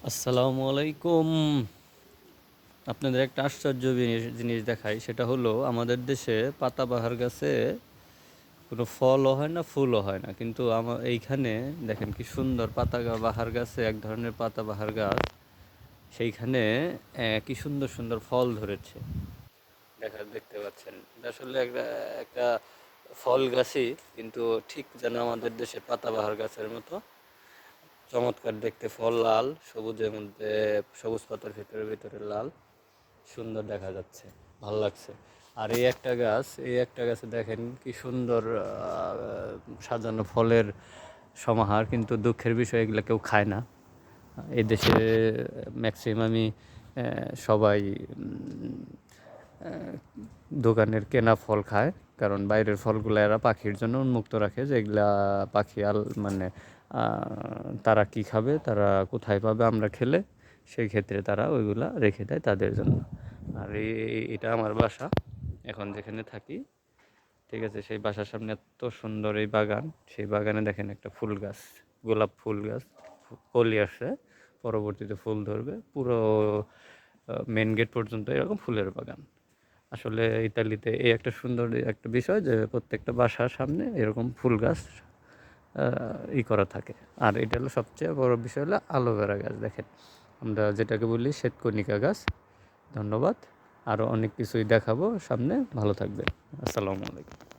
আসসালামু আলাইকুম। আপনাদের একটা আশ্চর্য জিনিস দেখাই, সেটা হলো আমাদের দেশে পাতাবাহার গাছে কোনো ফলও হয় না, ফুলও হয় না, কিন্তু এইখানে দেখেন কি সুন্দর পাতাবাহার গাছে, এক ধরনের পাতাবাহার গাছ, সেইখানে কি সুন্দর সুন্দর ফল ধরেছে। দেখতে পাচ্ছেন, এটা আসলে একটা একটা ফল গাছই, কিন্তু ঠিক যেন আমাদের দেশে পাতাবাহার গাছের মতো চমৎকার দেখতে। ফল লাল, সবুজের মধ্যে সবুজ পাতার ভিতরে ভিতরে লাল, সুন্দর দেখা যাচ্ছে, ভালো লাগছে। আর এই একটা গাছে দেখেন কি সুন্দর সাজানো ফলের সমাহার, কিন্তু দুঃখের বিষয় এগুলো কেউ খায় না। এই দেশে ম্যাক্সিমামই সবাই দোকানের কেনা ফল খায়, কারণ বাইরের ফলগুলো এরা পাখির জন্য উন্মুক্ত রাখে, যে এগুলা পাখি মানে তারা কি খাবে, তারা কোথায় পাবে আমরা খেলে, সেই ক্ষেত্রে তারা ওইগুলা রেখে দেয় তাদের জন্য। আর এটা আমার বাসা, এখন যেখানে থাকি, ঠিক আছে, সেই বাসার সামনে এত সুন্দর এই বাগান, সেই বাগানে দেখেন একটা ফুল গাছ, গোলাপ ফুল গাছ, কলি আসছে, পরবর্তীতে ফুল ধরবে, পুরো মেন গেট পর্যন্ত এরকম ফুলের বাগান। আসলে ইতালিতে এই একটা সুন্দর একটা বিষয় যে প্রত্যেকটা বাসার সামনে এরকম ফুল গাছ করা থাকে। আর এটা হলো সবচেয়ে বড় বিষয়, হলো অ্যালোভেরা গাছ। দেখেন, আমরা যেটাকে বলি শ্বেতকণিকা গাছ। ধন্যবাদ। আরও অনেক কিছুই দেখাবো সামনে, ভালো থাকবেন। আসসালামু আলাইকুম।